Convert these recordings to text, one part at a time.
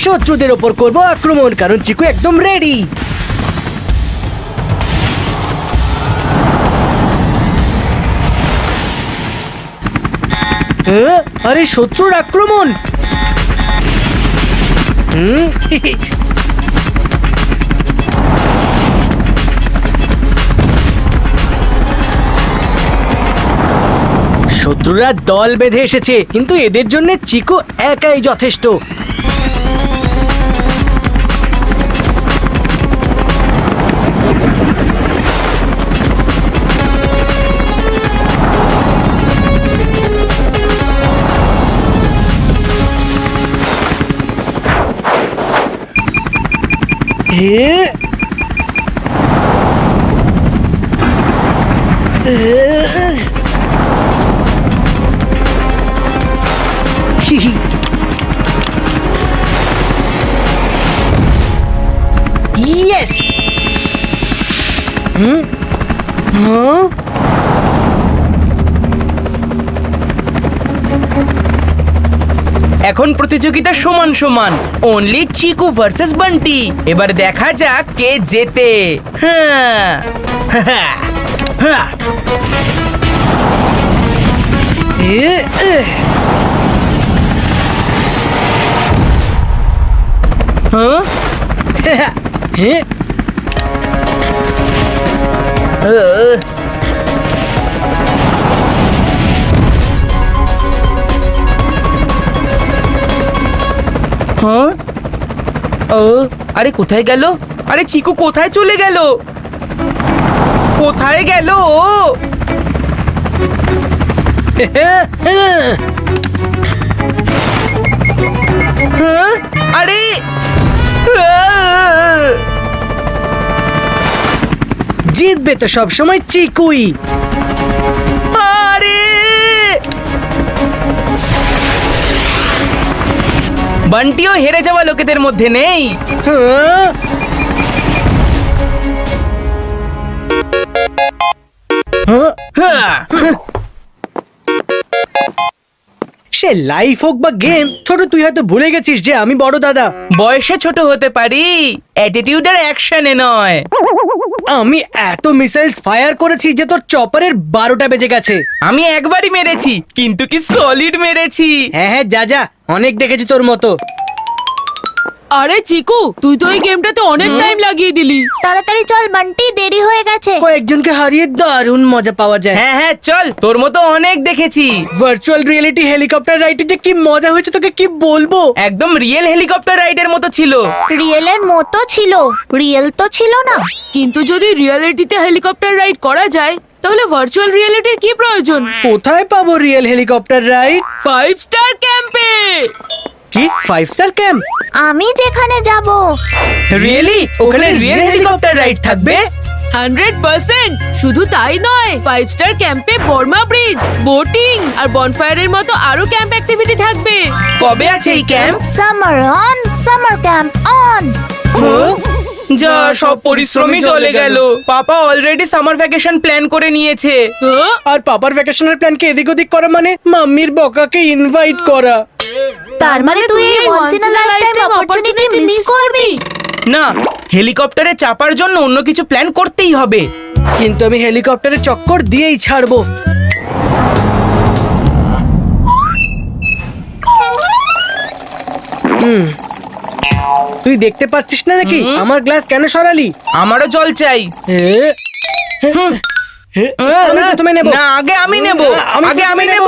শত্রুদের ওপর করব আক্রমণ, কারণ চিকু একদম রেডি। আরে শত্রুর আক্রমণ! শত্রুরা দল বেঁধে এসেছে, কিন্তু এদের জন্য চিকু একাই যথেষ্ট। Yes! এখন প্রতিযোগিতা সমান সমান, অনলি চিকু ভার্সেস বান্টি। এবার দেখা যাক কে জেতে। হ্যাঁ আরে কোথায় গেল? আরে চিকু কোথায় চলে গেল? কোথায় গেল? আরে জিতবে তো সব সময় চিকুই। আরে বান্টিও হেরে যাওয়া লোকেদের মধ্যে নেই। সে লাইফ হোক বা গেম, ছোট তুই হয়তো ভুলে গেছিস যে আমি বড় দাদা। বয়সে ছোট হতে পারি, অ্যাটিটিউড আর অ্যাকশনে নয়। আমি এত মিসাইলস ফায়ার করেছি যে তোর চপারের 12টা বেজে গেছে। আমি একবারই মেরেছি, কিন্তু কি সলিড মেরেছি। হ্যাঁ যা যা, অনেক দেখেছি তোর মতো। আরে চিকু, তুই তো এই গেমটাতে অনেক টাইম লাগিয়ে দিলি। তাড়াতাড়ি চল বান্টি, দেরি হয়ে গেছে। কয়েকজনকে হারিয়ে দারুণ মজা পাওয়া যায়। হ্যাঁ হ্যাঁ চল, তোর মতো অনেক দেখেছি। ভার্চুয়াল রিয়েলিটি হেলিকপ্টার রাইডে যে কি মজা হয়েছে তোকে কি বলবো। একদম রিয়েল হেলিকপ্টার রাইডের মতো ছিল। রিয়েলের মতো ছিল, রিয়েল তো ছিল না। কিন্তু যদি রিয়েলিটিতে হেলিকপ্টার রাইড করা যায়, তাহলে ভার্চুয়াল রিয়েলিটির কি প্রয়োজন? কোথায় পাবো রিয়েল হেলিকপ্টার রাইড? 5 স্টার ক্যাম্পে। কি 5 স্টার ক্যাম্প? আমি যেখানে যাব। রিয়েলি? ওখানে রিয়েল হেলিকপ্টার রাইড থাকবে? 100%। শুধু তাই নয়, 5 স্টার ক্যাম্পে বর্মা ব্রিজ, বোটিং আর বনফায়ারের মতো আরো ক্যাম্প অ্যাক্টিভিটি থাকবে। কবে আছে এই camp? Summer on, summer camp on. যা, সব পরিশ্রমই চলে গেল। পাপা অলরেডি সামার ভ্যাকেশন প্ল্যান করে নিয়েছে। আর পাপার ভ্যাকেশনের প্ল্যানকে এদিক ওদিক করা মানে মাম্মির বকাকে ইনভাইট করা। তার মানে তুই এই once in a lifetime opportunity miss করবি। না, হেলিকপ্টারে চাপার জন্য অন্য কিছু প্ল্যান করতেই হবে। কিন্তু আমি হেলিকপ্টারে চক্কর দিয়েই ছাড়বো। তুই দেখতে পাচ্ছিস না নাকি আমার গ্লাস কেন সরালি? আমারও জল চাই। আমি প্রথমে নেব। না, আগে আমি নেব। আগে আমি নেব।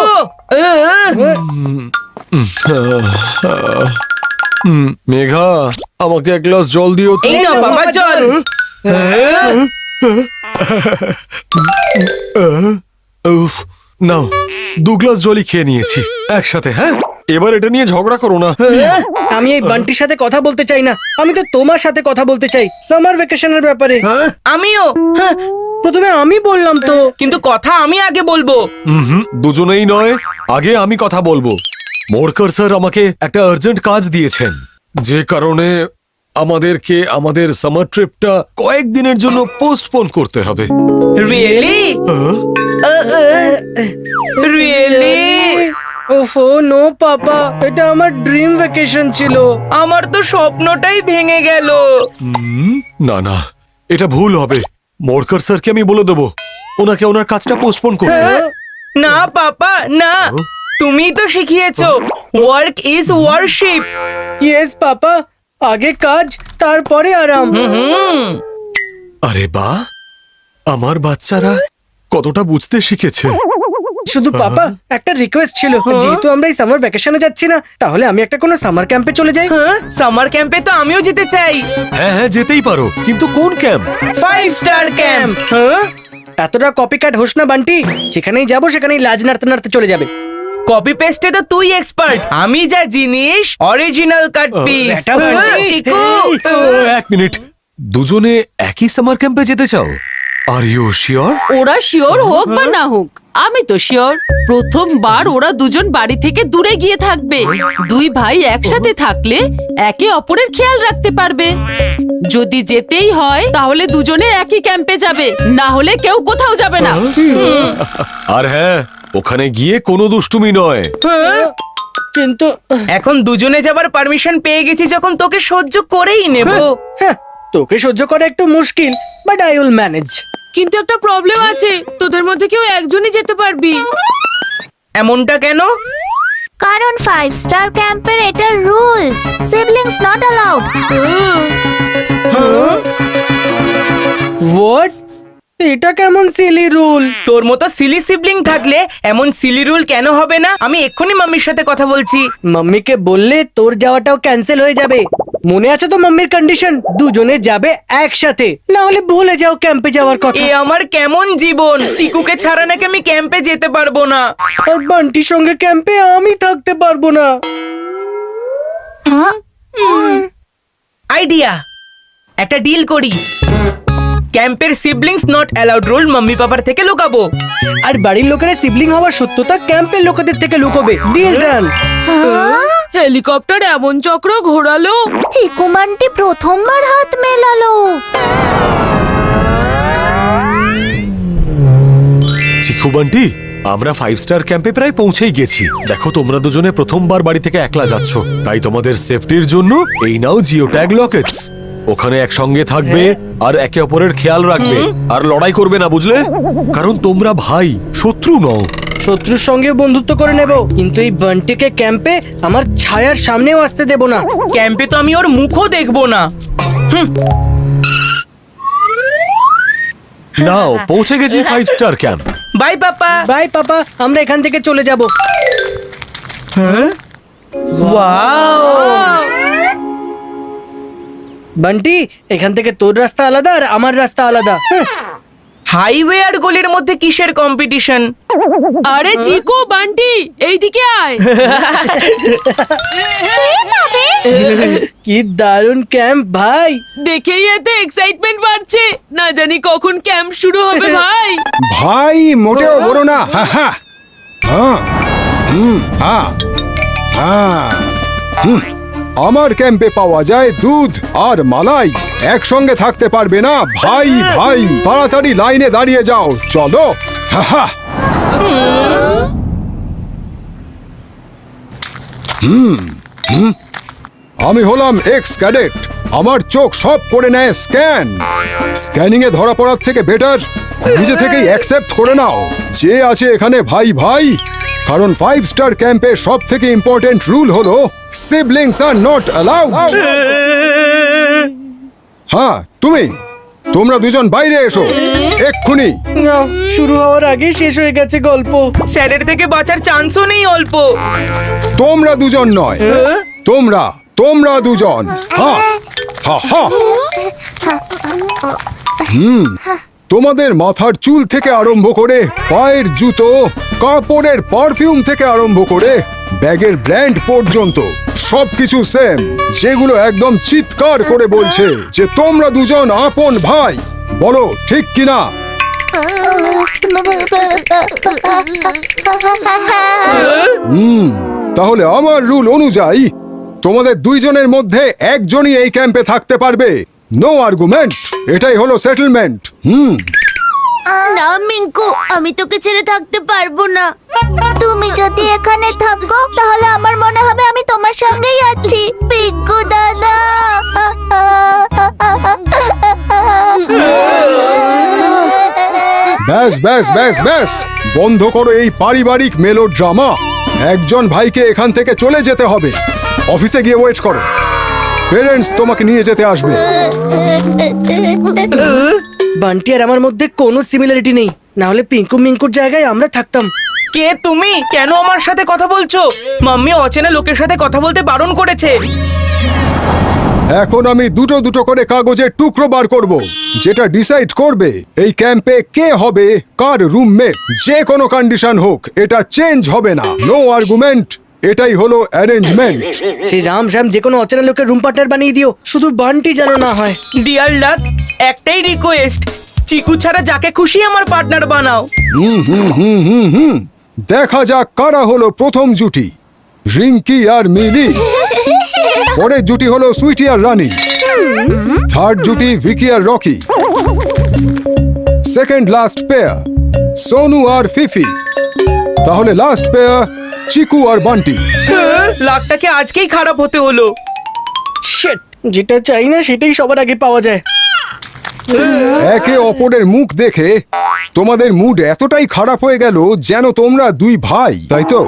মেঘা, আমাকে এক গ্লাস জল দিও তো। এই না বাবা, জল। উফ, নাও 2 গ্লাস জলই খেয়ে নিয়েছি একসাথে। হ্যাঁ, এবার এটা নিয়ে ঝগড়া করো না। আমি এই বান্টির সাথে কথা বলতে চাই না, আমি তো তোমার সাথে কথা বলতে চাই সামার ভ্যাকেশনের ব্যাপারে। আমিও। প্রথমে আমি বললাম তো। কিন্তু কথা আমি আগে বলবো। দুজনেই নয়, আগে আমি কথা বলবো। মোরকার স্যার আমাকে একটা আর্জেন্ট কাজ দিয়েছেন, যে কারণে আমাদেরকে আমাদের সামার ট্রিপটা কয়েকদিনের জন্য পোস্টপোন করতে হবে। রিয়েলি? রিয়েলি? ও ওফো নো পাপা, এটা আমার ড্রিম ভ্যাকেশন ছিল। আমার তো স্বপ্নটাই ভেঙে গেল। না না, এটা ভুল হবে। মোরকার স্যারকে আমি বলে দেবো, ওনাকে ওনার কাজটা পোস্টপোন করতে। না পাপা না, তুমিই তো শিখিয়েছো work is worship. Yes papa, আগে কাজ তারপরে আরাম। আরে বাহ, আমার বাচ্চারা কতটা বুঝতে শিখেছে। শুধু পাপা একটা রিকোয়েস্ট ছিল, যেহেতু আমরা এই সামার ভ্যাকেশনে যাচ্ছি না, তাহলে আমি একটা কোনো সামার ক্যাম্পে চলে যাই। সামার ক্যাম্পে তো আমিও যেতে চাই। হ্যাঁ হ্যাঁ, যেতেই পারো, কিন্তু কোন ক্যাম্প? 5 star camp. এতটা কপি কাট হোস না বান্টি, যেখানেই যাবো সেখানেই লাজ নাড়তে নাড়তে চলে যাবে। কপি পেস্টে তো তুই এক্সপার্ট, আমি যা জিনিস অরিজিনাল কাট পিস। এটা বান্টি। চিকু, এক মিনিট, দুজনে একই সামার ক্যাম্পে যেতে চাও? Are you sure? ওরা শিওর হোক বা না হোক, আমি তো শিওর। প্রথমবার ওরা দুজন বাড়ি থেকে দূরে গিয়ে থাকবে। দুই ভাই একসাথে থাকলে একে অপরের খেয়াল রাখতে পারবে। যদি যেতেই হয় তাহলে দুজনে একই ক্যাম্পে যাবে, না হলে কেউ কোথাও যাবে না। আর হ্যাঁ, ওখানে গিয়ে কোনো দুষ্টুমি নয়। কিন্তু এখন দুজনে যাবার পারমিশন পেয়ে গেছি যখন, তোকে সহ্য করেই নেব। হ্যাঁ, তোকে সহ্য করা একটু মুশকিল, বাট আই উইল ম্যানেজ। কিন্তু একটা প্রবলেম আছে, তোদের মধ্যে কেউ একজনই যেতে পারবি। এমনটা কেন? কারণ 5 স্টার ক্যাম্পের এটা rule, siblings not allowed. What? এটা কেমন সিলি রুল? তোর মতো সিলি সিবলিং থাকলে এমন সিলি রুল কেন হবে না? আমি এক্ষুনি মাম্মির সাথে কথা বলছি। মাম্মিকে বললে তোর যাওয়াটাও ক্যান্সেল হয়ে যাবে। মনে আছে তো মাম্মির কন্ডিশন, দুজনে যাবে একসাথে, না হলে ভুলে যাও ক্যাম্পে যাওয়ার কথা। এ আমার কেমন জীবন, চিকুকে ছাড়া নাকি আমি ক্যাম্পে যেতে পারবো না। আর বান্টির সঙ্গে ক্যাম্পে আমি থাকতে পারবো না। আইডিয়া, একটা ডিল করি। ক্যাম্পের siblings not allowed rule mummy পাপার থেকে লুকাবো। আর বাড়ির লোকেরা সিবলিং হওয়ার সত্যতা ক্যাম্পের লোকেদের থেকে লুকোবে। Deal done. হেলিকপ্টার এমন চক্র ঘোরালো। চিকুমান্টি প্রথমবার হাত মেলালো। চিকু বান্টি, আমরা 5 স্টার ক্যাম্পে প্রায় পৌঁছেই গেছি। দেখো, তোমরা দুজনে প্রথমবার বাড়ি থেকে একলা যাচ্ছ, তাই তোমাদের সেফটির জন্য এই নাও জিও ট্যাগ লকেটস। ওখানে একসঙ্গে থাকবে আর একে অপরের খেয়াল রাখবে, আর লড়াই করবে না, বুঝলে? কারণ তোমরা ভাই, শত্রু নও। শত্রুর সঙ্গে বন্ধুত্ব করে নেব, কিন্তু এই বান্টিকে ক্যাম্পে আমার ছায়ার সামনেও আসতে দেব না। ক্যাম্পে তো আমি ওর মুখও দেখবো না। নাও, পৌঁছে গেছি 5 star camp. Bye papa. Bye papa, আমরা এখান থেকে চলে যাব। ওয়াও, বান্টি, এখান থেকে তোর রাস্তা আলাদা আর আমার রাস্তা আলাদা। হাইওয়ে আর গলির মধ্যে কিসের কম্পিটিশন? আরে চিকু, বান্টি, এইদিকে আয়। কি দারুণ ক্যাম্প ভাই। দেখেই এত এক্সাইটমেন্ট বাড়ছে, না জানি কখন ক্যাম্প শুরু হবে ভাই। ভাই মোটেও বলো না। হা হা হ্যাঁ হা হ্যাঁ আমার ক্যাম্পে পাওয়া যায় দুধ আর মালাই। একসঙ্গে থাকতে পারবে না ভাই ভাই, তাড়াতাড়ি লাইনে দাঁড়িয়ে যাও, চলো। হা হা আমি হলাম এক্স ক্যাডেট, আমার চোখ সব করে নেয় স্ক্যান। স্ক্যানিং এ ধরা পড়ার থেকে বেটার নিজে থেকেই অ্যাকসেপ্ট করে নাও যে আছে এখানে ভাই ভাই। কারণ 5 স্টার ক্যাম্পের সব থেকে ইম্পর্টেন্ট রুল হলো সিবলিংস আর নট অ্যালাউড। হ্যাঁ, তোমরা দুজন বাইরে এসো এক্ষুনি। না, শুরু হওয়ার আগেই শেষ হয়ে গেছে গল্প। স্যারের থেকে বাঁচার চান্সও নেই অল্প। তোমরা দুজন নয়, তোমরা দুজন। হা হা হা তোমাদের মাথার চুল থেকে আরম্ভ করে পায়ের জুতো, কাপড়ের পারফিউম থেকে আরম্ভ করে ব্যাগের ব্র্যান্ড পর্যন্ত সবকিছু সেম, যেগুলো একদম চিৎকার করে বলছে যে তোমরা দুজন আপন ভাই। বলো ঠিক কিনা? তাহলে আমার রুল অনুযায়ী তোমাদের দুইজনের মধ্যে একজনই এই ক্যাম্পে থাকতে পারবে। নো আর্গুমেন্ট, এটাই হলো সেটেলমেন্ট। না মিঙ্কু, আমি তোকে ছেড়ে থাকতে পারবো না। তুমি যদি এখানে থাকো তাহলে আমার মনে হবে আমি তোমার সঙ্গেই আছি। পিঙ্কু দাদা। ব্যাস ব্যাস ব্যাস ব্যাস, বন্ধ করো এই পারিবারিক মেলোড্রামা। একজন ভাইকে এখান থেকে চলে যেতে হবে। অফিসে গিয়ে ওয়েট করো, পেরেন্টস তোমাকে নিয়ে যেতে আসবে। বান্টি আর আমার মধ্যে কোনো সিমিলারিটি নেই, না হলে পিঙ্কু মিঙ্কুর জায়গায় আমরা থাকতাম। কে তুমি? কেন আমার সাথে কথা বলছো? মাম্মি অচেনা লোকের সাথে কথা বলতে বারণ করেছে। এখন আমি দুটো দুটো করে কাগজের টুকরো বার করব, যেটা ডিসাইড করবে এই ক্যাম্পে কে হবে কার রুমমেট। যে কোনো কন্ডিশন হোক, এটা চেঞ্জ হবে না। নো আর্গুমেন্ট, এটাই হলো অ্যারেঞ্জমেন্ট। সেই রাম শ্যাম যে কোনো অচেনা লোকের রুম পার্টনার বানিয়ে দিও, শুধু বান্টি যেন না হয়। ডিয়ার লাক, একটাই রিকোয়েস্ট, চিকু ছাড়া যাকে খুশি আমার পার্টনার বানাও। দেখা যাক কারা হলো প্রথম জুটি, রিঙ্কি আর মিলি। পরের জুটি হলো সুইটি আর রানী। থার্ড জুটি ভিকি আর Rocky. Second last pair Sonu আর ফিফি। তাহলে লাস্ট পেয়ার চিকু আর বান্টি। লাকটাকে আজকেই খারাপ হতে হলো। শিট, যেটা চাই না সেটাই সবার আগে পাওয়া যায়। একে অপরের মুখ দেখে তোমাদের মুড এতটাই খারাপ হয়ে গেল যেন তোমরা দুই ভাই, তাই তো?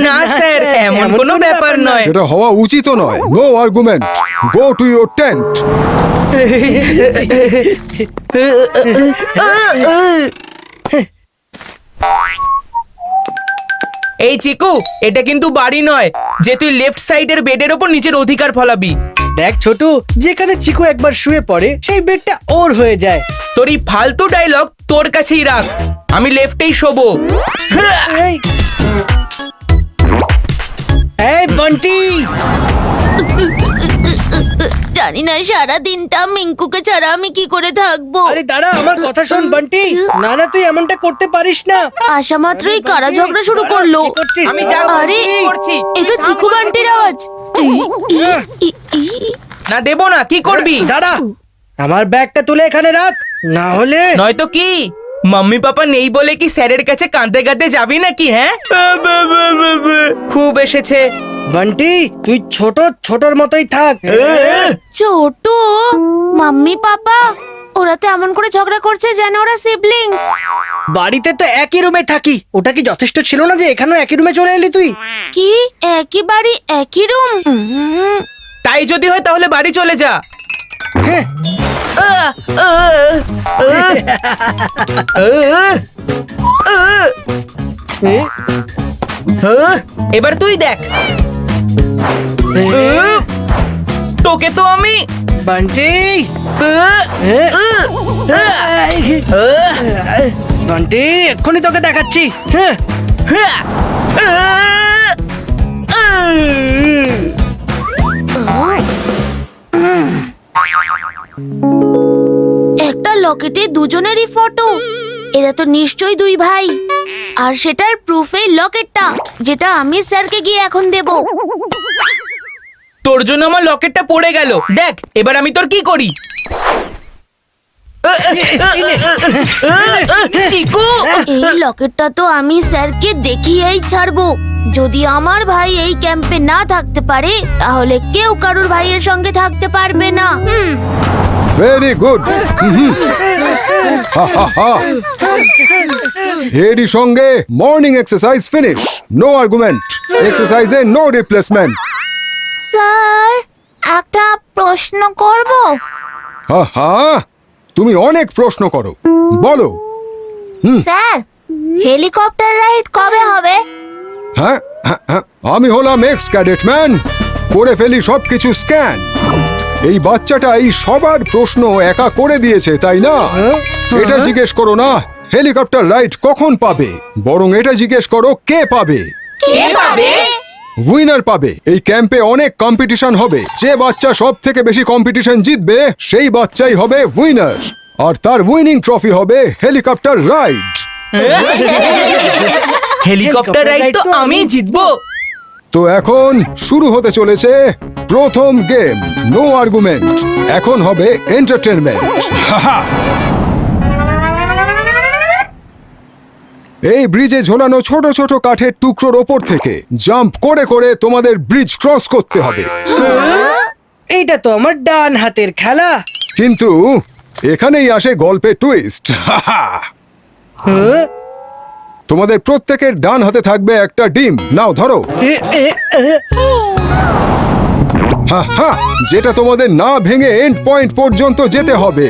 না স্যার, এমন কোনো ব্যাপার নয়। সেটা হওয়া উচিত নয়। No argument, go to your tent. এই চিকু, এটা কিন্তু বাড়ি নয় যে তুই লেফট সাইডের বেডের ওপর নিজের অধিকার ফলাবি। দেখ ছোটু, যেখানে চিকু একবার শুয়ে পড়ে সেই বেডটা ওর হয়ে যায়। তোর এই ফালতু ডায়লগ তোর কাছেই রাখ, আমি লেফটেই শোবো। এই, এই বান্টি, জানি না সারা দিনটা মিঙ্কুকে ছাড়া আমি কি করে থাকবো। আরে দাঁড়া, আমার কথা শোন বান্টি। না না, তুই এমনটা করতে পারিস না। আসা মাত্রই কারা ঝগড়া শুরু করলো। কি করছিস? আমি যা আরে করছি এটা চিকু বান্টির আওয়াজ। না, দেব না। কি করবি? দাঁড়া, আমার ব্যাগটা তুলে এখানে রাখ, না হলে নয়তো কি মাম্মি পাপা নেই বলে কি স্যারের কাছে কাঁদতে কাঁদতে যাবি নাকি? হ্যাঁ, খুব এসেছে। বান্টি, তুই ছোটর মতোই থাক। ছোট মাম্মি পাপা ওরা তো এমন করে ঝগড়া করছে যেন ওরা সিবলিংস। বাড়িতে তো একই রুমে থাকি, ওটা কি যথেষ্ট ছিল না যে এখানেও একই রুমে চলে এলি তুই? কি একই বাড়ি একই রুম? তাই যদি হয় তাহলে বাড়ি চলে যা। এবার তুই দেখ, তোকে তো আমি বান্টি, বান্টি, এক্ষুনি তোকে দেখাচ্ছি। একটা লকেটে দুজনেরই ফটো। এরা তো নিশ্চয়ই দুই ভাই, আর সেটার প্রুফ এই লকেটটা, যেটা আমি স্যারকে গিয়ে এখন দেব। তোর জন্য আমার লকেটটা পড়ে গেল। দেখ এবার আমি তোর কি করি। চিকু, এই লকেটটা তো আমি স্যারকে দেখিয়েই ছাড়বো। যদি আমার ভাই এই ক্যাম্পে না থাকতে পারে তাহলে কেউ কারোর ভাইয়ের সঙ্গে থাকতে পারবে না। Very good. এরই সঙ্গে morning exercise finish. No argument, এক্সারসাইজে নো রিপ্লেসমেন্ট। স্যার, একটা প্রশ্ন করব? তুমি অনেক প্রশ্ন করো, বলো। স্যার, হেলিকপ্টার রাইড কবে হবে? হ্যাঁ, আমি হলাম এক্স ক্যাডেট ম্যান, করে ফেলি সবকিছু স্ক্যান। এই বাচ্চাটাই সবার প্রশ্ন একা করে দিয়েছে, তাই না? এটা জিজ্ঞেস করো না হেলিকপ্টার রাইড কখন পাবে, বরং এটা জিজ্ঞেস করো কে পাবে। কে পাবে? উইনার পাবে। এই ক্যাম্পে অনেক কম্পিটিশন হবে, যে বাচ্চা সব থেকে বেশি কম্পিটিশন জিতবে সেই বাচ্চাই হবে উইনার, আর তার উইনিং ট্রফি হবে হেলিকপ্টার রাইড। হেলিকপ্টার রাইড তো আমি জিতবো। তো এখন শুরু হতে চলেছে প্রথম গেম, নো আর্গুমেন্ট। এখন হবে এন্টারটেনমেন্ট। এই ব্রিজে ঝোলানো ছোট ছোট কাঠের টুকরোর ওপর থেকে জাম্প করে করে তোমাদের ব্রিজ ক্রস করতে হবে। এইটা তো আমার ডান হাতের খেলা। কিন্তু এখানেই আসে গল্পের টুইস্ট। হ্যাঁ? তোমাদের প্রত্যেকের ডান হাতে থাকবে একটা ডিম। নাও ধরো। এ, এ, এ, হা হা, যেটা তোমাদের না ভেঙে এন্ড পয়েন্ট পর্যন্ত যেতে হবে।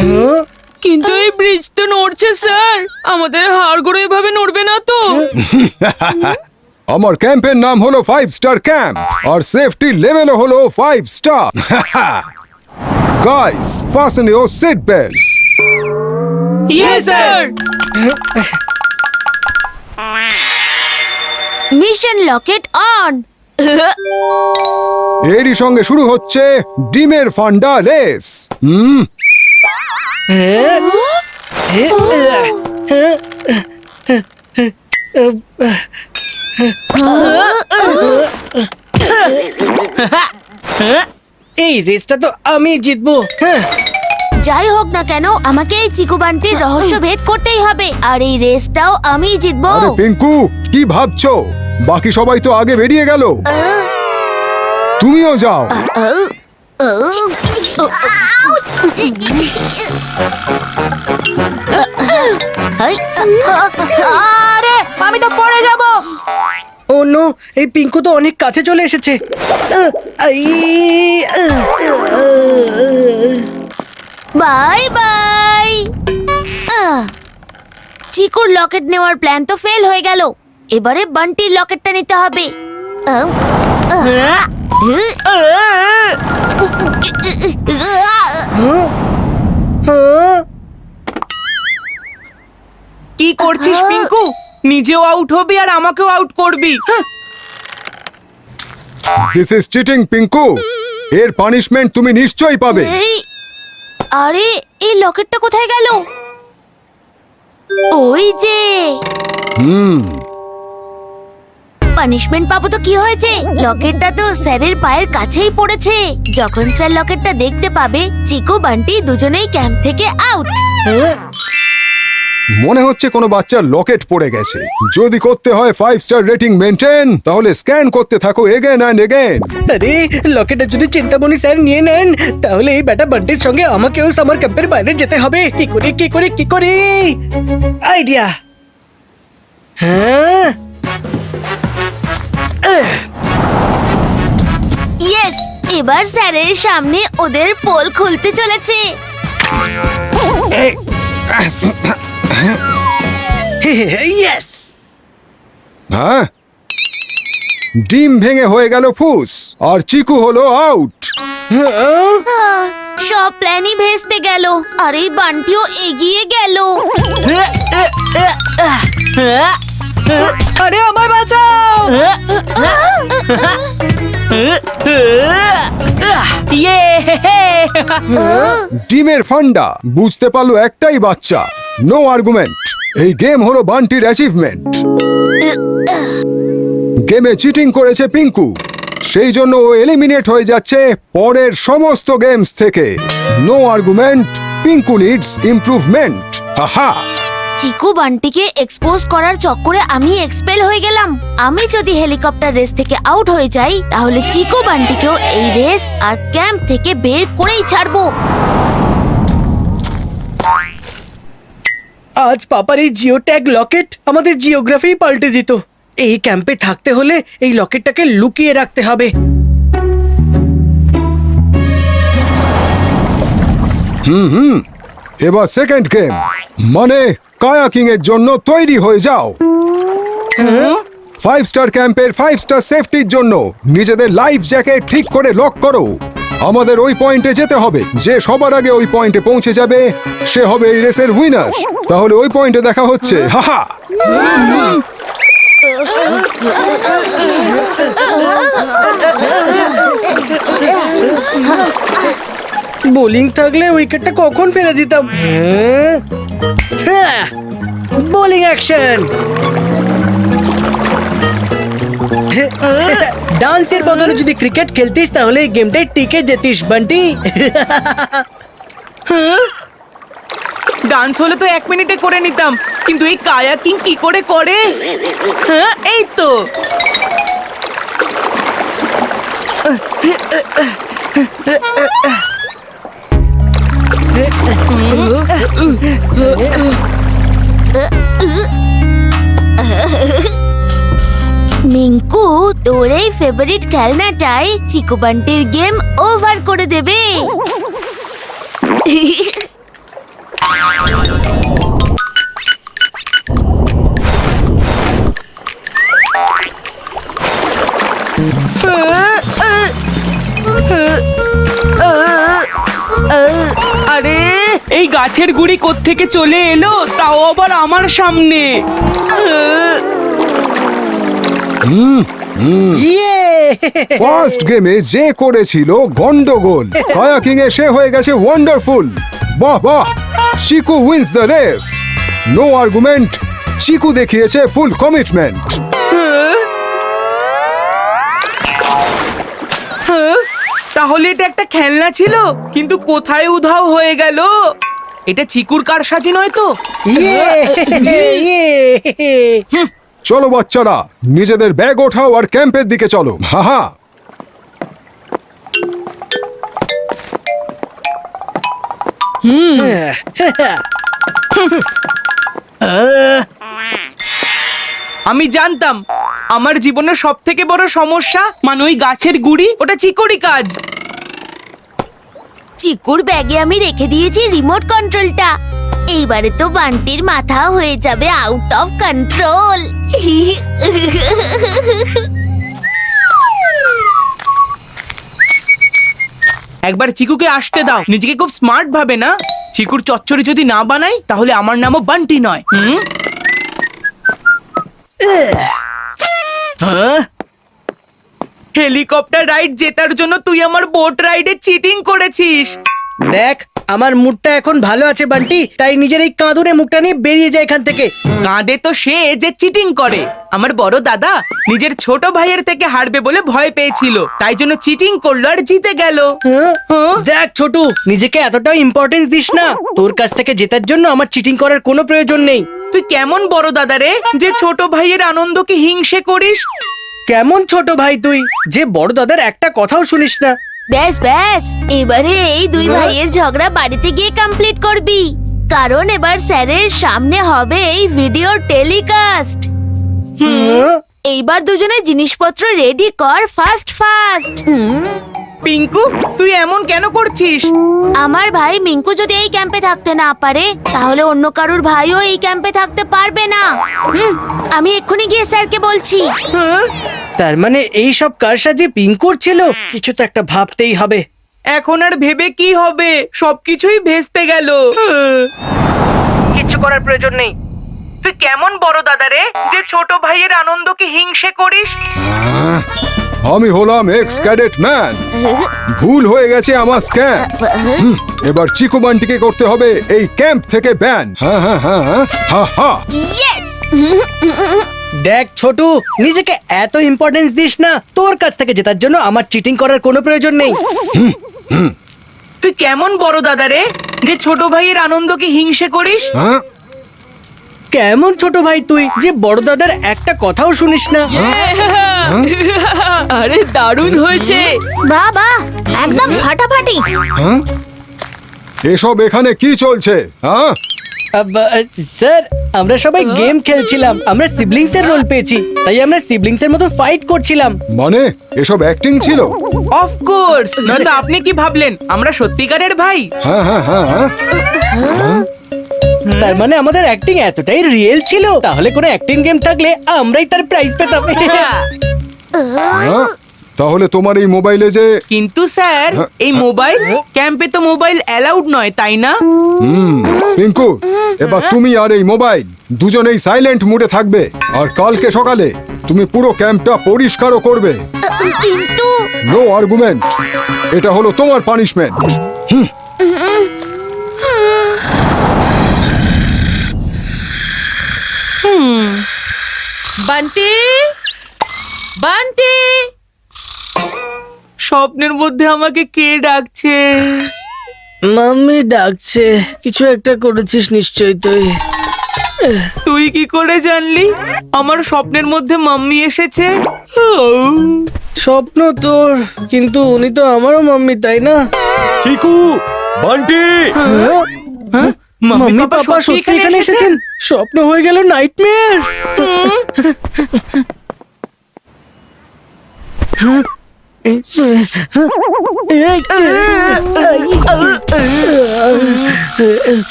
হ্যাঁ? কিন্তু এই ব্রিজ তো নড়ছে স্যার, আমাদের হাড়গোড় এভাবে নড়বে না তো? আমার ক্যাম্পের নাম হলো 5 স্টার ক্যাম্প, আর সেফটি লেভেলও হলো 5 star. Guys, fasten your seat belts. Yes sir. Mission Locket on. এরই সঙ্গে শুরু হচ্ছে ডিমের ফান্ডা রেস। হ্যাঁ? এ, হ্যাঁ? এই রেসটা তো আমি জিতবো। হ্যাঁ, যাই হোক না কেন, আমাকে এই চিকু বান্টির রহস্য ভেদ করতেই হবে, আর এই রেসটাও আমি জিতবো। আরে পিঙ্কু, কি ভাবছো? বাকি সবাই তো আগে বেরিয়ে গেল, তুমিও যাও। আরে আমি তো পড়ে যাব। ও নো, এই পিঙ্কু তো অনেক কাছে চলে এসেছে। আই, বাই বাই। চিকুর লকেট নেওয়ার প্ল্যান তো ফেল হয়ে গেল, এবারে বান্টির লকেটটা নিতে হবে। হ্যাঁ? কি করছিস পিঙ্কু? নিজেও আউট হবি আর আমাকেও আউট করবি। হ্যাঁ, দিস ইজ চিটিং পিঙ্কু, এর পানিশমেন্ট তুমি নিশ্চয়ই পাবে। এই, আরে এই লকেটটা কোথায় গেল? ওই যে। পানিশমেন্ট পাবো তো কি হয়েছে, লকেটটা তো স্যারের পায়ের কাছেই পড়েছে। যখন স্যার লকেটটা দেখতে পাবে, চিকু বান্টি দুজনেই ক্যাম্প থেকে আউট। হ্যাঁ? মনে হচ্ছে কোনো বাচ্চার লকেট পড়ে গেছে। যদি করতে হয় 5 স্টার রেটিং মেনটেন, তাহলে স্ক্যান করতে থাকো এগেন অ্যান্ড এগেন। আরে লকেটটা যদি চিন্তামণি স্যার নিয়ে নেন, তাহলে এই বেটা বান্টির সঙ্গে আমাকেও সামার ক্যাম্পের বাইরে যেতে হবে। কি করে কি করে কি করে? আইডিয়া। হ্যাঁ, ইয়েস, এবার স্যারের সামনে ওদের পোল খুলতে চলেছে। ইয়েস। হ্যাঁ, ডিম ভেঙে হয়ে গেল ফুস, আর চিকু হলো আউট। সব প্ল্যানই ভেস্তে গেল, আর এই বান্টিও এগিয়ে গেল। আরে আমায় বাঁচাও। ইয়ে, ডিমের ফান্ডা বুঝতে পারলো একটাই বাচ্চা। নো আর্গুমেন্ট, এই গেম হলো বান্টির অ্যাচিভমেন্ট। গেমে চিটিং করেছে পিঙ্কু, সেই জন্য ও এলিমিনেট হয়ে যাচ্ছে পরের সমস্ত গেমস থেকে। No argument, Pinku needs improvement. আহা, চিকু বান্টিকে এক্সপোজ করার চক্করে আমি এক্সপেল হয়ে গেলাম। আমি যদি হেলিকপ্টার রেস থেকে আউট হয়ে যাই, তাহলে চিকু বান্টিকেও এই রেস আর ক্যাম্প থেকে বের করেই ছাড়বো। আজ পাপার এই জিও ট্যাগ লকেট আমাদের জিওগ্রাফি পাল্টে দিত। এই ক্যাম্পে থাকতে হলে এই লকেটটাকে লুকিয়ে রাখতে হবে। এবার সেকেন্ড গেম, মানে কায়াকিং এর জন্য তৈরি হয়ে যাও। 5 স্টার ক্যাম্পের 5 স্টার সেফটির জন্য নিজেদের লাইফ জ্যাকেট ঠিক করে লক করো। আমাদের ওই পয়েন্টে যেতে হবে, যে সবার আগে ওই পয়েন্টে পৌঁছে যাবে সে হবে এই রেসের উইনার। তাহলে ওই পয়েন্টে দেখা হচ্ছে। হাহা, বোলিং থাকলে উইকেটটা কখন ফেলে দিতাম। Bowling action. ডান্সের বদলে যদি ক্রিকেট খেলতিস, তাহলে এই গেমটাই টিকে যেতিস বান্টি। ডান্স হলে তো 1 মিনিটে করে নিতাম, কিন্তু এই কায়াকিং কি করে করে? হ্যাঁ, এই তো। মিঙ্কু, তোর এই ফেভারিট খেলনাটাই চিকু বান্টির গেম ওভার করে দেবে। আরে এই গাছের গুড়ি কোত্থেকে চলে এলো, তাও আবার আমার সামনে। ইয়ে ফার্স্ট গেমে যে করেছিল গন্ডগোল, কায়াকিং এ সে হয়ে গেছে ওয়ান্ডারফুল। বাহ বাহ, Chiku wins the race. No argument, Chiku দেখিয়েছে ফুল কমিটমেন্ট। তাহলে এটা একটা খেলনা ছিল, কিন্তু কোথায় উধাও হয়ে গেল? এটা চিকুর কারসাজি নয় তো? ইয়ে চলো বাচ্চারা, নিজেদের ব্যাগ ওঠাও আর ক্যাম্পের দিকে চলো। হা আমি জানতাম আমার জীবনের সব থেকে বড় সমস্যা মানে ওই গাছের গুড়ি, ওটা চিকুরই কাজ। চিকুর ব্যাগে আমি রেখে দিয়েছি রিমোট কন্ট্রোলটা। এইবারে তো বান্টির মাথা হয়ে যাবে আউট অফ কন্ট্রোল। একবার চিকুকে আসতে দাও, নিজেকে খুব স্মার্ট ভাবে না? চিকুর চচ্চড়ি যদি না বানাই তাহলে আমার নামও বান্টি নয়। হ্যাঁ? হেলিকপ্টার রাইড জেতার জন্য তুই আমার বোট রাইডে চিটিং করেছিস। দেখ, আমার মুডটা এখন ভালো আছে বান্টি, তাই নিজের এই কাঁদুনে মুখটা নিয়ে বেরিয়ে যায় এখান থেকে। কাঁদে তো সে যে চিটিং করে। আমার বড় দাদা নিজের ছোট ভাইয়ের থেকে হারবে বলে ভয় পেয়েছিল, তাই জন্য চিটিং করলো আর জিতে গেল। হ্যাঁ? দেখ ছোটু, নিজেকে এতটাও ইম্পর্টেন্স দিস না। তোর কাছ থেকে জেতার জন্য আমার চিটিং করার কোনো প্রয়োজন নেই। তুই কেমন বড় দাদা রে, যে ছোট ভাইয়ের আনন্দকে হিংসে করিস? কেমন ছোট ভাই তুই, যে বড় দাদার একটা কথাও শুনিস না? ব্যাস ব্যাস, এবারে এই দুই ভাইয়ের ঝগড়া বাড়িতে গিয়ে কমপ্লিট করবি, কারণ এবার স্যারের সামনে হবে এই ভিডিও টেলিকাস্ট। এইবার দুজনে জিনিসপত্র রেডি কর ফাস্ট ফাস্ট। পিঙ্কু, তুই এমন কেন করছিস? আমার ভাই মিঙ্কু যদি এই ক্যাম্পে থাকতে না পারে, তাহলে অন্য কারুর ভাইও এই ক্যাম্পে থাকতে পারবে না। আমি এক্ষুনি গিয়ে স্যারকে বলছি। হ্যাঁ? তার মানে এই সব কারসাজি পিঙ্কুর ছিল? কিছু তো একটা ভাবতেই হবে। এখন আর ভেবে কি হবে, সবকিছুই ভেস্তে গেল। কিছু করার প্রয়োজন নেই। তুই কেমন বড় দাদা রে, যে ছোট ভাইয়ের আনন্দকে হিংসে করিস? আমি হলাম এক্স ক্যাডেট ম্যান, ভুল হয়ে গেছে আমার স্ক্যাম। এবার চিকু বান্টিকে করতে হবে এই ক্যাম্প থেকে ব্যান। হ্যাঁ হ্যাঁ হ্যাঁ হ্যাঁ হ্যাঁ। ইয়েস! দেখ ছোটু, নিজেকে এত ইম্পর্টেন্স দিস না। তোর কাছ থেকে জেতার জন্য আমার চিটিং করার কোনো প্রয়োজন নেই। তুই কেমন বড় দাদা রে, যে ছোট ভাইয়ের আনন্দকে হিংসে করিস? হ্যাঁ, কেমন ছোট ভাই তুই, যে বড় দাদার একটা কথাও শুনিস না? আরে দারুণ হয়েছে। বাবা, একদম ফাটাফাটি। হ্যাঁ? এসব এখানে কি চলছে? হ্যাঁ, স্যার, আমরা সবাই গেম খেলছিলাম। আমরা সিবলিংস এর রোল পেয়েছি, তাই আমরা সিবলিংস এর মতো ফাইট করছিলাম। মানে এসব অ্যাক্টিং ছিল? অফ কোর্স, নয়তো আপনি কি ভাবলেন আমরা সত্যিকারের ভাই? হ্যাঁ হ্যাঁ হ্যাঁ হ্যাঁ। তার মানে আমাদের অ্যাক্টিং এতটাই রিয়েল ছিল, তাহলে কোনো অ্যাক্টিং গেম থাকলে আমরাই তার প্রাইজ পেতাম। হ্যাঁ? তাহলে তোমার এই মোবাইলে যে কিন্তু স্যার, এই মোবাইল ক্যাম্পে তো মোবাইল অ্যালাউড নয়, তাই না? পিঙ্কু, এবার তুমি আর এই মোবাইল দুজনেই সাইলেন্ট মুডে থাকবে, আর কালকে সকালে তুমি পুরো ক্যাম্পটা পরিষ্কারও করবে। কিন্তু নো আর্গুমেন্ট, এটা হলো তোমার পানিশমেন্ট। বান্টি, বান্টি, স্বপ্নের মধ্যে আমাকে কে ডাকছে? মাম্মি ডাকছে, কিছু একটা করেছিস নিশ্চয়ই তুই। তুই কি করে জানলি আমার স্বপ্নের মধ্যে মাম্মি এসেছে? স্বপ্ন তোর, কিন্তু উনি তো আমারও মাম্মি, তাই না? চিকু, বান্টি, মাম্মি পাপা সত্যি এখানে এসেছেন? স্বপ্ন হয়ে গেল নাইটমেয়ার।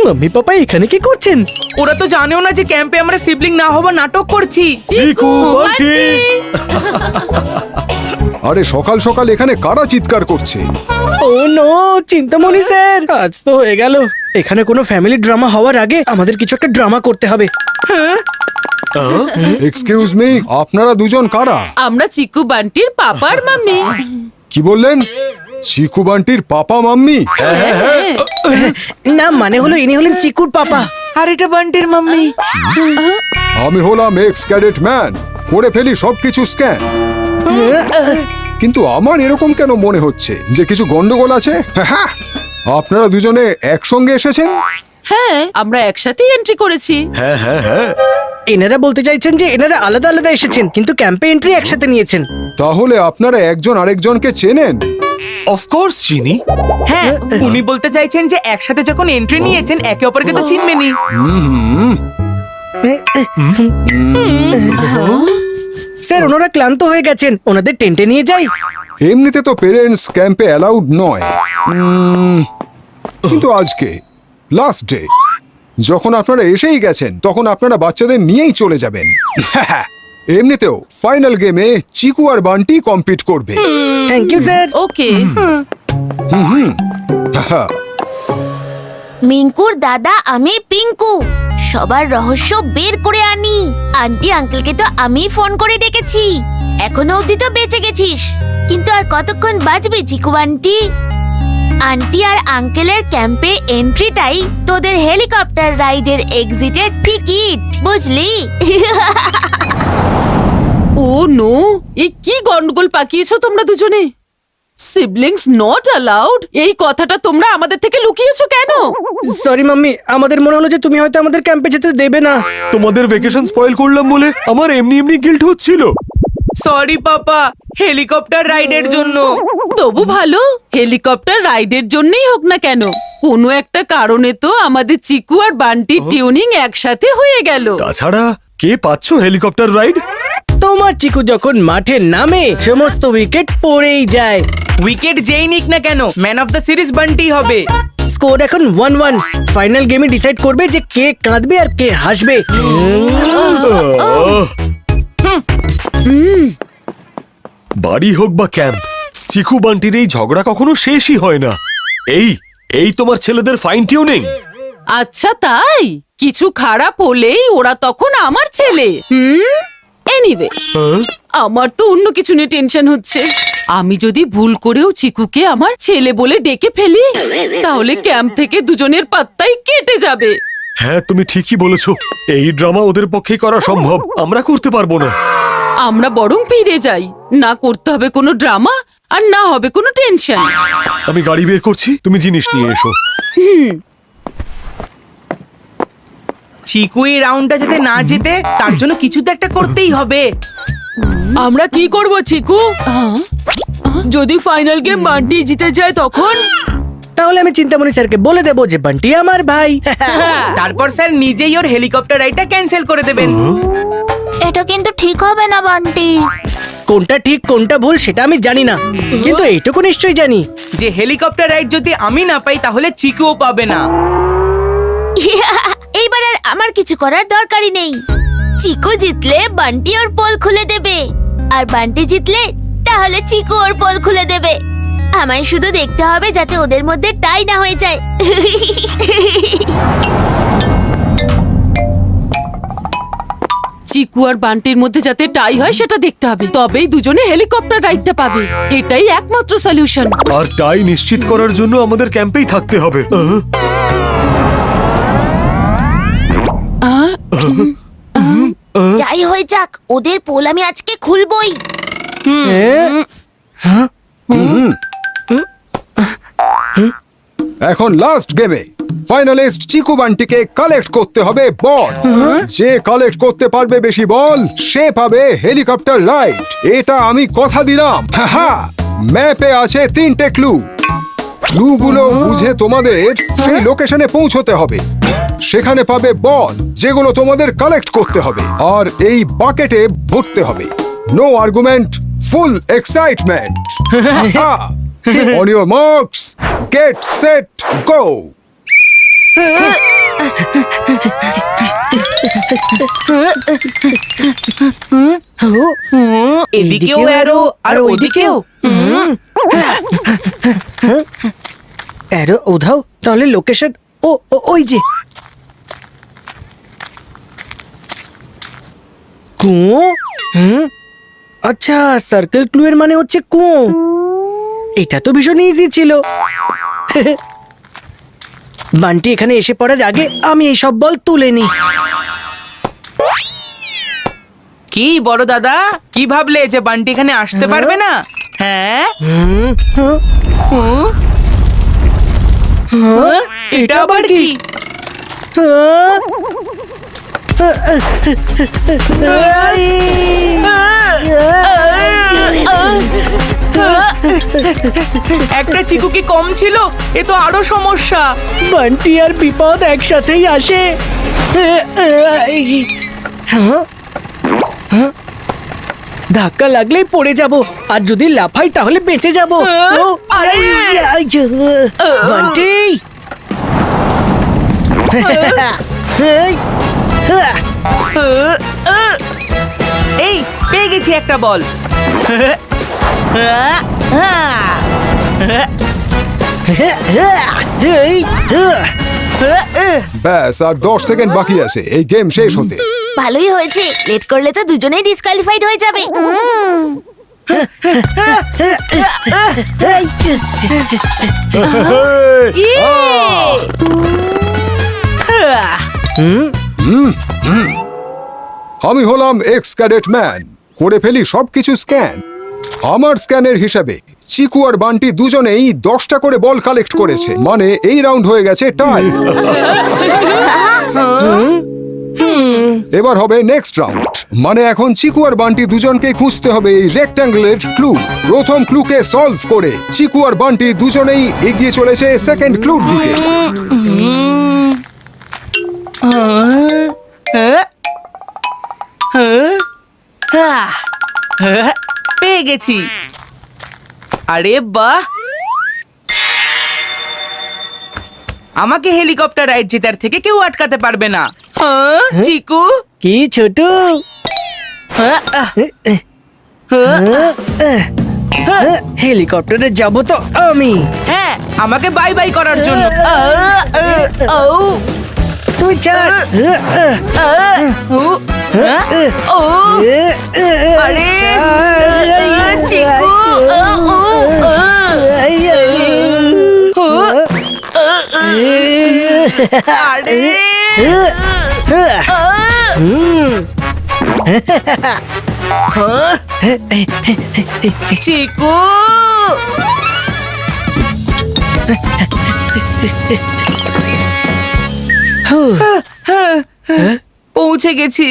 মাম্মি পাপা এখানে কি করছেন? ওরা তো জানেও না যে ক্যাম্পে আমরা সিবলিং না হবার নাটক করছি। চিকু, বান্টি। আরে সকাল সকাল এখানে কারা চিৎকার করছে? ও নো, চিন্তামণি স্যার, আজ তো হয়ে গেল। এখানে কোনো ফ্যামিলি ড্রামা হওয়ার আগে আমাদের কিছু একটা ড্রামা করতে হবে। এক্সকিউজ মি, আপনারা দুজন কারা? আমরা চিকু বান্টির পাপার মাম্মি। কি বললেন? চিকু বান্টির পাপা মাম্মি? না, মানে হলো ইনি হলেন চিকুর পাপা। আর এটা বান্টির মাম্মি। আমি হলাম এক্স ক্যাডেট ম্যান, করে ফেলি সবকিছু স্ক্যান। কিন্তু আমার এরকম কেন মনে হচ্ছে যে কিছু গন্ডগোল আছে? আপনারা দুজনে একসঙ্গে এসেছেন? হ্যাঁ, আমরা একসাথেই এন্ট্রি করেছি। হ্যাঁ হ্যাঁ হ্যাঁ, এনারা বলতে চাইছেন যে এনারা আলাদা আলাদা এসেছেন, কিন্তু ক্যাম্পে এন্ট্রি একসাথে নিয়েছেন। তাহলে আপনারা একজন আরেকজনকে চেনেন? অফকোর্স চিনি। হ্যাঁ, উনি বলতে চাইছেন যে একসাথে যখন এন্ট্রি নিয়েছেন একে অপরকে তো চিনবেনি। স্যার, ওনারা ক্লান্ত হয়ে গেছেন, ওনাদের টেন্টে নিয়ে যাই। এমনিতে তো পেরেন্টস ক্যাম্পে অ্যালাউড নয়, কিন্তু আজকে লাস্ট ডে, যখন আপনারা এসেই গেছেন তখন আপনারা বাচ্চাদের নিয়েই চলে যাবেন। এমনিতেও ফাইনাল গেমে চিকু আর বান্টি কম্পিট করবে। Thank you sir. ওকে। মিঙ্কুর দাদা আমি পিঙ্কু, সবার রহস্য বের করে আনি। আন্টি আঙ্কেলকে তো আমি ফোন করে ডেকেছি, এখনো অবধি তো বেঁচে গেছিস, কিন্তু আর কতক্ষণ বাঁচবি চিকু আন্টি? আন্টি আর আঙ্কেলের ক্যাম্পে এন্ট্রিটাই তোদের হেলিকপ্টার রাইডের এক্সিটের টিকিট, বুঝলি? ও নো, এ কি গন্ডগোল পাকিয়েছো তোমরা দুজনে? সিবলিংস নট অ্যালাউড, এই কথাটা তোমরা আমাদের থেকে লুকিয়েছো কেন? সরি মাম্মি, আমাদের মনে হলো যে তুমি হয়তো আমাদের ক্যাম্পে যেতে দেবে না। তোমাদের ভেকেশন স্পয়েল করলাম বলে আমার এমনি এমনি গিল্ট হচ্ছিল। সরি পাপা, হেলিকপ্টার রাইডের জন্য। তবু ভালো, হেলিকপ্টার রাইডের জন্যই হোক না কেন, কোনো একটা কারণে তো আমাদের চিকু আর বান্টি টিউনিং একসাথে হয়ে গেল। তাছাড়া কে পাচ্ছ হেলিকপ্টার রাইড? তোমার চিকু যখন মাঠে নামে সমস্ত উইকেট পড়েই যায়। উইকেট যেই নিক না কেন, man of the series Bunty হবে। স্কোর এখন 1-1। ফাইনাল গেমে ডিসাইড করবে যে কে কাঁদবে আর কে হাসবে। বাড়ি হোক বা ক্যাম্প, চিকু বান্টির এই ঝগড়া কখনো শেষই হয় না। এই তোমার ছেলেদের ফাইন টিউনিং। আচ্ছা তাই, কিছু খারাপ হলেই ওরা তখন আমার ছেলে। এনিওয়ে, আমার তো অন্য কিছু নিয়ে টেনশন হচ্ছে। আমি যদি ভুল করেও চিকুকে আমার ছেলে বলে ডেকে ফেলি, তাহলে ক্যাম্প থেকে দুজনের পাত্তাই কেটে যাবে। হ্যাঁ, তুমি ঠিকই বলেছো, এই ড্রামা ওদের পক্ষে করা সম্ভব, আমরা করতে পারবো না। আমরা বরং ফিরে যাই, না করতে হবে কোনো ড্রামা আর না হবে কোনো টেনশন। আমি গাড়ি বের করছি, তুমি জিনিস নিয়ে এসো। চিকু এই রাউন্ডটা যাতে না জেতে তার জন্য কিছু তো একটা করতেই হবে। আমরা কি করব চিকু? যদি ফাইনাল গেম বান্টি জিতে যায় তখন? তাহলে আমি চিন্তামণি স্যারকে বলে দেবো যে বান্টি আমার ভাই। তারপর স্যার নিজেই ওর হেলিকপ্টার রাইডটা ক্যান্সেল করে দেবেন। এটা কিন্তু ঠিক হবে না বান্টি। কোনটা ঠিক কোনটা ভুল সেটা আমি জানি না, কিন্তু এইটুকু নিশ্চয়ই জানি যে হেলিকপ্টার রাইড যদি আমি না পাই তাহলে চিকুও পাবে না। এইবার আর আমার কিছু করার দরকারই নেই। চিকু জিতলে বান্টি ওর পোল খুলে দেবে, আর বান্টি জিতলে তাহলে চিকু ওর পোল খুলে দেবে। আমায় শুধু দেখতে হবে যাতে ওদের মধ্যে টাই না হয়ে যায়। চিকু আর বান্টির মধ্যে যাতে টাই হয় সেটা দেখতে হবে, তবেই দুজনে হেলিকপ্টার রাইডটা পাবে। এটাই একমাত্র সলিউশন। আর টাই নিশ্চিত করার জন্য আমাদের ক্যাম্পেই থাকতে হবে। যাই হয়ে যাক, ওদের পোল আমি আজকে খুলবই। এখন লাস্ট গেমে ফাইনালিস্ট চিকু বান্টিকে কালেক্ট করতে হবে বল। যে কালেক্ট করতে পারবে বেশি বল সে পাবে হেলিকপ্টার রাইড। এটা আমি কথা দিলাম। ম্যাপে আছে 3টে ক্লু। ক্লুগুলো বুঝে তোমাদের সেই লোকেশনে পৌঁছতে হবে। সেখানে পাবে বল যেগুলো তোমাদের কালেক্ট করতে হবে আর এই বাকেটে ভরতে হবে। No argument, full excitement. On your marks, get set, go! এদিকেও অ্যারো আর ওইদিকেও। অ্যারো উধাও, তাহলে লোকেশন ওই যে কুয়ো। আচ্ছা, সার্কেল ক্লু এর মানে হচ্ছে কুয়ো। এটা তো ভীষণ ইজি ছিল। বান্টি এখানে এসে পড়ার আগে আমি এই সব বল তুলে নিই। কি বড় দাদা, কি ভাবলে যে বান্টি এখানে আসতে পারবে না? হ্যাঁ, এটা আবার কি? একটা চিকু কি কম ছিল? এ তো আরো সমস্যা। বান্টি আর বিপদ একসাথেই আসে। ধাক্কা লাগলেই পড়ে যাব, আর যদি লাফাই তাহলে বেঁচে যাব। আরে! বান্টি এই পেয়ে গেছি একটা বল। ব্যাস, আর 10 সেকেন্ড বাকি আছে এই গেম শেষ হতে। ভালোই হয়েছে, লেট করলে তো দুজনেই ডিসকোয়ালিফাইড হয়ে যাবে। আমি হলাম এক্স ক্যাডেট ম্যান, করে ফেলি সবকিছু স্ক্যান। আমার স্ক্যানের হিসাবে চিকু আর বান্টি দুজনেই 10টা করে বল কালেক্ট করেছে, মানে এই রাউন্ড হয়ে গেছে টাই। এবার হবে নেক্সট রাউন্ড, মানে এখন চিকু আর বান্টি দুজনকে খুঁজতে হবে এই রেক্ট্যাঙ্গুলার ক্লু। প্রথম ক্লুকে সলভ করে চিকু আর বান্টি দুজনেই এগিয়ে চলেছে সেকেন্ড ক্লুর দিকে। পেয়ে গেছি। আরে বাহ, আমাকে হেলিকপ্টার রাইড জেতার থেকে কেউ আটকাতে পারবে না। চিকু, কি ছোট, হেলিকপ্টারে যাব তো আমি। হ্যাঁ, আমাকে বাই বাই করার জন্য। তুই ছাড়। আরে চিকু, আরে চিকু, পৌঁছে গেছি।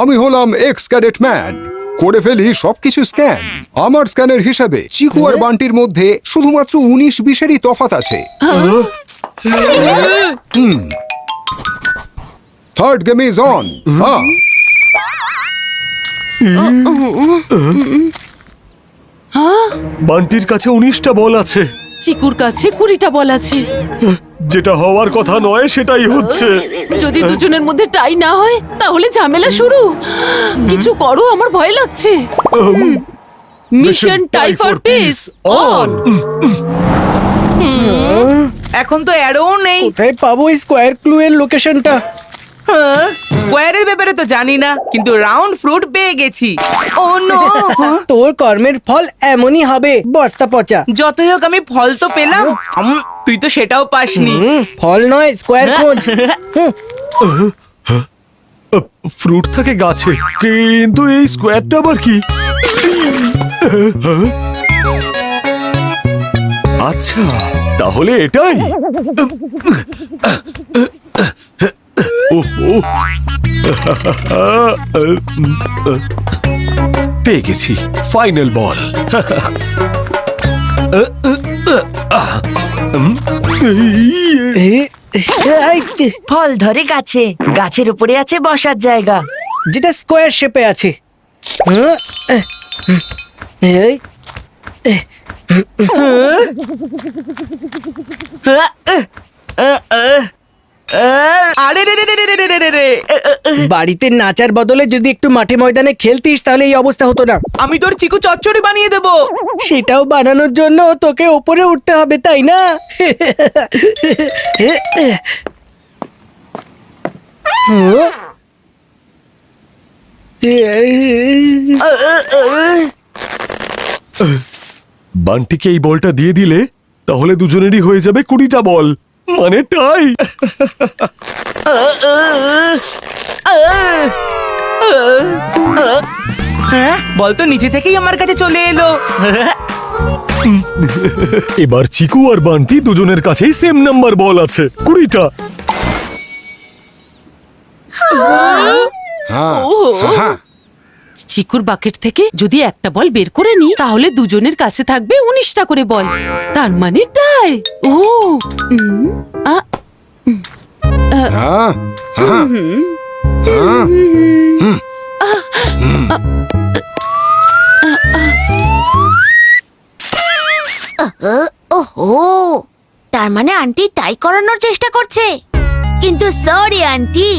আমি হলাম এক্স ক্যাডেট ম্যান, করে ফেলি সবকিছু স্ক্যান। আমার স্ক্যানের হিসাবে চিকু আর বান্টির মধ্যে শুধুমাত্র 19-20-এরই তফাৎ আছে। Third game is on. বান্টির কাছে 19টা বল আছে, চিকুর কাছে 20টা বল আছে। যেটা হওয়ার কথা নয় সেটাই হচ্ছে। যদি দুজনের মধ্যে টাই না হয় তাহলে ঝামেলা শুরু। কিছু করো, আমার ভয় লাগছে। মিশন টাই ফর পিস অন। এখন তো অ্যারো নেই। কোথায় পাবো এই স্কোয়ার ক্লু এর লোকেশনটা? স্কোয়ারের ব্যাপারে তো জানি না, কিন্তু রাউন্ড ফ্রুট পেয়ে গেছি। ও নো, তোর কর্মের ফল এমনই হবে, বস্তা পচা। যতই হোক আমি ফল তো পেলাম। তুই তো সেটাও পাসনি। ফল নয়, স্কোয়ার খোঁজ। ফ্রুট থাকে গাছে, কিন্তু এই স্কোয়ারটা আবার কি? আচ্ছা, তাহলে এটাই। ওহো। পেয়ে গেছি ফাইনাল বল। ফল ধরে গাছে, গাছের উপরে আছে বসার জায়গা। যেটা স্কোয়ার শেপে আছে। এই, আরে রে রে রে রে রে রে রে রে। বাড়িতে নাচার বদলে যদি একটু মাঠে ময়দানে খেলতিস তাহলে এই অবস্থা হতো না। আমি তোর চিকু চচ্চড়ি বানিয়ে দেবো। সেটাও বানানোর জন্য তোকে ওপরে উঠতে হবে, তাই না? বান্টিকে এই বলটা দিয়ে দিলে তাহলে দুজনেরই হয়ে যাবে 20টা বল, মানে টাই। হ্যাঁ, বল তো নিচে থেকেই আমার কাছে চলে এলো। এবার চিকু আর বান্টি দুজনের কাছেই সেম নাম্বার বল আছে, 20টা। হ্যাঁ হ্যাঁ চিকুর বাকেট থেকে যদি একটা বল বের করে নি তাহলে দুজনের কাছে থাকবে 19টা করে বল, তার মানে টাই। ও উম, আ, হ্যাঁ হ্যাঁ হ্যাঁ ওহো, তার মানে আন্টি টাই করানোর চেষ্টা করছে। কিন্তু সরি আন্টি,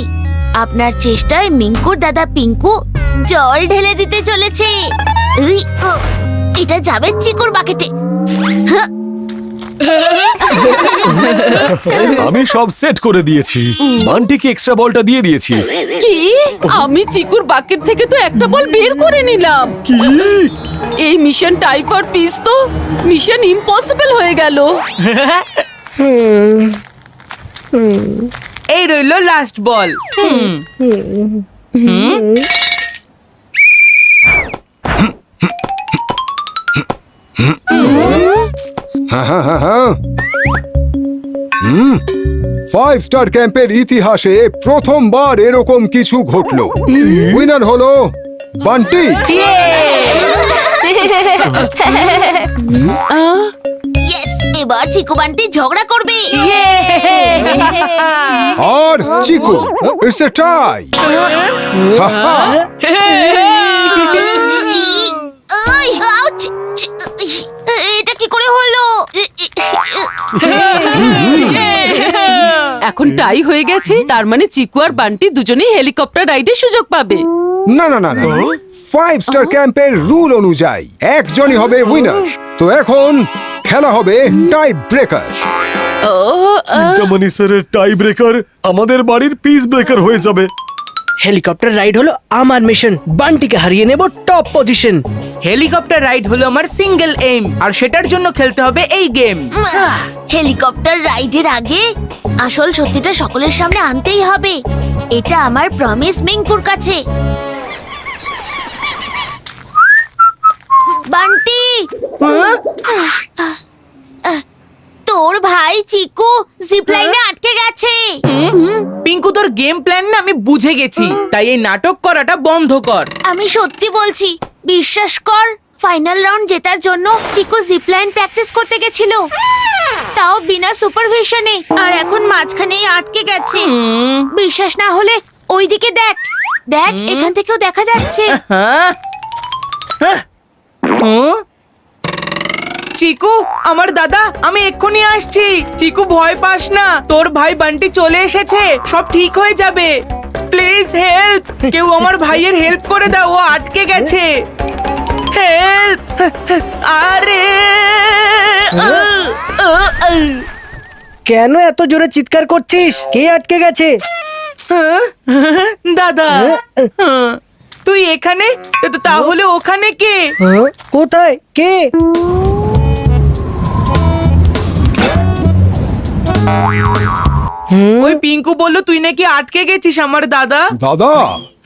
আপনার চেষ্টায় মিঙ্কুর দাদা পিঙ্কু জল ঢেলে দিতে চলেছে। উই, ও, এটা যাবে চিকুর বাকেটে। আমি সব সেট করে দিয়েছি, বান্টিকে এক্সট্রা বলটা দিয়ে দিয়েছি। কি? আমি চিকুর বাকেট থেকে তো একটা বল বের করে নিলাম। কি? এই মিশন টাই ফর পিস তো মিশন ইম্পসিবল হয়ে গেল। এই রইলো লাস্ট বল। হ্যাঁ হ্যাঁ হ্যাঁ হ্যাঁ 5 স্টার ক্যাম্পের ইতিহাসে প্রথমবার এরকম কিছু ঘটলো। উইনার হলো বান্টি। ইয়েস, এবার চিকু বান্টি ঝগড়া করবে। আর চিকু, ইটস এ টাই। ওই, আউচ! এটা কি করে হলো? এখন টাই হয়ে গেছে, তার মানে চিকু আর বান্টি দুজনেই হেলিকপ্টার রাইডের সুযোগ পাবে। না না না না 5 স্টার ক্যাম্পের রুল অনুযায়ী একজনই হবে উইনার। তো এখন খেলা হবে টাই ব্রেকার। ও চিন্তামণি স্যারের টাই ব্রেকার আমাদের বাড়ির পিস ব্রেকার হয়ে যাবে। হেলিকপ্টার রাইড হলো আমার মিশন, বান্টিকে হারিয়ে নেব টপ পজিশন। হেলিকপ্টার রাইড হলো আমার সিঙ্গেল এইম, আর সেটার জন্য খেলতে হবে এই গেম। হেলিকপ্টার রাইডের আগে আসল সত্যিটা সকলের সামনে আনতেই হবে। এটা আমার প্রমিস মিঙ্কুর কাছে। বান্টি, তোর ভাই চিকু জিপ লাইনে আটকে গেছে। পিঙ্কু, তোর গেম প্ল্যান না আমি বুঝে গেছি, তাই এই নাটক করাটা বন্ধ কর। আমি সত্যি বলছি, বিশ্বাস কর। ফাইনাল রাউন্ড জেতার জন্য চিকু জিপ লাইন প্র্যাকটিস করতে গেছিল, তাও বিনা সুপারভিশনে, আর এখন মাঝখানেই আটকে গেছে। বিশ্বাস না হলে ওইদিকে দেখ, দেখ এখান থেকেও দেখা যাচ্ছে। হ্যাঁ? হুঁ? চিকু, আমার দাদা, আমি এক্ষুনি আসছি। চিকু, ভয় পাস না, তোর ভাই বান্টি চলে এসেছে, সব ঠিক হয়ে যাবে। প্লিজ হেল্প, কেউ আমার ভাইয়ের হেল্প করে দাও, ও আটকে গেছে। হেল্প! আরে কেন এত জোরে চিৎকার করছিস? কে আটকে গেছে? দাদা, তুই এখানে, তাহলে ওখানে কে? কোথায় কে? ওই পিঙ্কু বললো তুই নাকি আটকে গেছিস আমার দাদা। দাদা,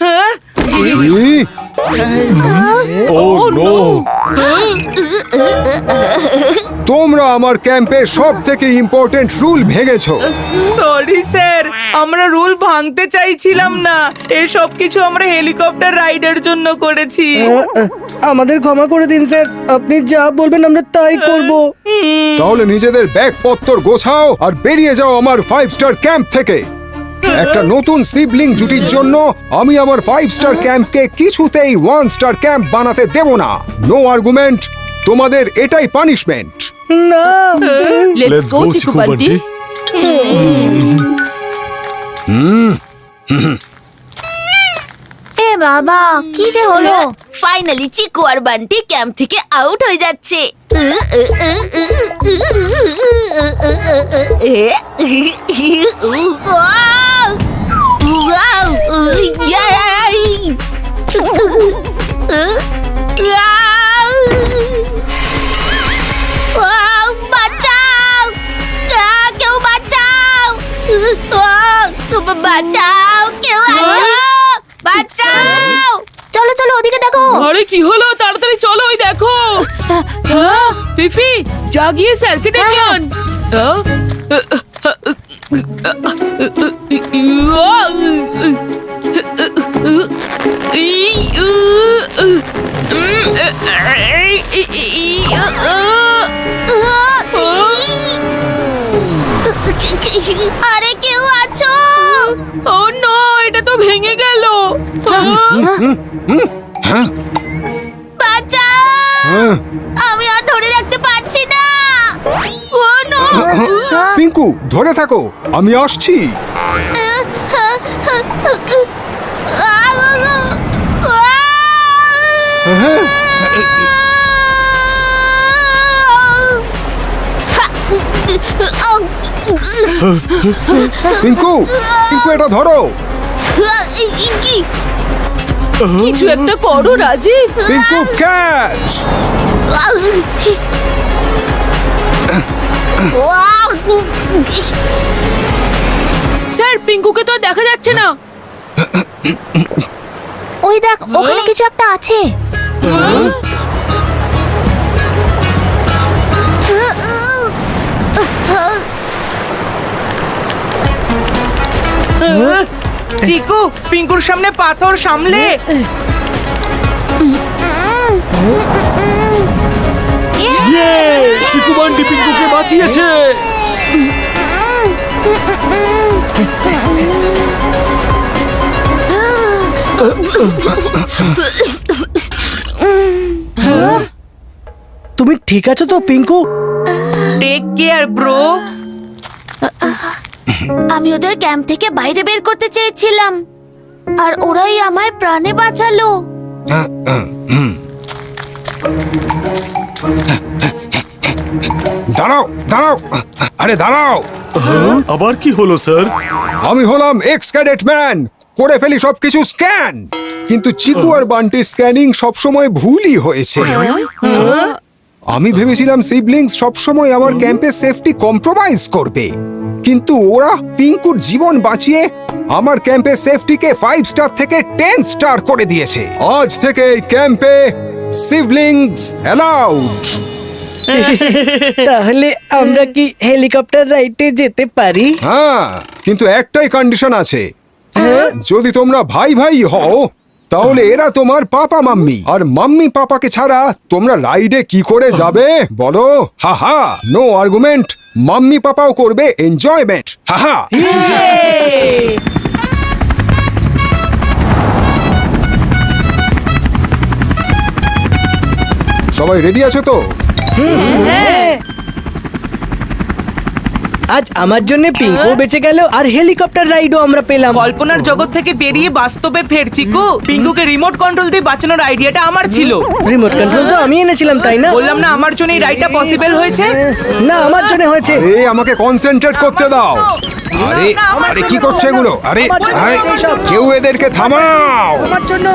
হ্যাঁ? কি? ও নো! তোমরা আমার ক্যাম্পে সব থেকে ইম্পর্টেন্ট রুল ভেঙেছো। সরি স্যার, আমরা রুল ভাঙতে চাইছিলাম না। এসব কিছু আমরা হেলিকপ্টার রাইডের জন্য করেছি। আমাদের ক্ষমা করে দিন স্যার, আপনি যা বলবেন আমরা তাই করব। তাহলে নিজেদের ব্যাগপত্র গোছাও আর বেরিয়ে যাও আমার 5 স্টার ক্যাম্প থেকে। একটা নতুন সিবলিং জুটির জন্য আমি আমার 5 স্টার ক্যাম্পকে কিছুতেই 1 স্টার ক্যাম্প বানাতে দেব না। নো আর্গুমেন্ট, তোমাদের এটাই পানিশমেন্ট। না, লেটস গো চিকু বান্টি। এ বাবা, কি যে হলো? ফাইনালি চিকু আর বান্টি ক্যাম্প থেকে আউট হয়ে যাচ্ছে। বাঁচাও, কেউ বাঁচাও, বাঁচাও, কেউ আছো, বাঁচাও। চলো চলো, ওদিকে দেখো। আরে কি হলো, তাড়াতাড়ি চলো, ওই দেখো। হ্যাঁ, ফিফি জাগিয়ে স্যারকে ডেকে আন। আরে কেউ আছো? ও নো, এটা তো ভেঙে গেল। বাঁচাও, আমি আর ধরে রাখতে পারছি না। ও নো, পিঙ্কু ধরে থাকো, আমি আসছি। পিঙ্কু, পিঙ্কু এটা ধরো। কি? কিছু একটা করো রাজীব। পিঙ্কু ক্যাচ। স্যার পিঙ্কুকে তো আর দেখা যাচ্ছে না। ওই দেখ, ওখানে কিছু একটা আছে। চিকু, পিঙ্কুর সামনে পাথর সামলে। চিকু বান্টি পিঙ্কুকে বাঁচিয়েছে। তুমি ঠিক আছো তো পিঙ্কু? Take care bro. আমি ওদের ক্যাম্প থেকে বাইরে বের করতে চেয়েছিলাম, আর ওরাই আমায় প্রাণে বাঁচালো। দাঁড়াও দাঁড়াও, আরে দাঁড়াও। আবার কি হলো স্যার? আমি হলাম এক্স ক্যাডেট ম্যান, করে ফেলি সবকিছু স্ক্যান। কিন্তু চিকু আর বান্টি স্ক্যানিং সবসময় ভুলই হয়েছে। আমি ভেবেছিলাম সিবলিংস সবসময় আমার ক্যাম্পে সেফটি কম্প্রোমাইজ করবে, কিন্তু ওরা পিঙ্কুর জীবন বাঁচিয়ে আমার ক্যাম্পে সেফটিকে 5 স্টার থেকে 10 স্টার করে দিয়েছে। আজ থেকে এই ক্যাম্পে সিবলিংস অ্যালাউড। তাহলে আমরা কি হেলিকপ্টার রাইডে যেতে পারি? হ্যাঁ, কিন্তু একটাই কন্ডিশন আছে। যদি তোমরা ভাই ভাই হও তাহলে এরা তোমার পাপা মাম্মি, আর মাম্মি পাপাকে ছাড়া তোমরা রাইডে কি করে যাবে বলো? হাহা, নো আর্গুমেন্ট। মাম্মি পাপাও করবে এনজয়মেন্ট। হাহা। সবাই রেডি আছো তো? আজ আমার জন্য পিঙ্কু বেঁচে গেল আর হেলিকপ্টার রাইডও আমরা পেলাম। কল্পনার জগৎ থেকে বেরিয়ে বাস্তবে ফের চিকু। পিঙ্কুকে রিমোট কন্ট্রোল দিয়ে বাঁচানোর আইডিয়াটা আমার ছিল। রিমোট কন্ট্রোল তো আমি এনেছিলাম, তাই না? বললাম না আমার জন্য এই রাইডটা পসিবল হয়েছে। না, আমার জন্য হয়েছে। আরে আমাকে কনসেন্ট্রেট করতে দাও। আরে না, আমার আরে জন্য কি করছে এগুলো? আরে আমার জন্য আরে, হয়েছে এইসব। কেউ এদেরকে থামাও। আমার জন্য।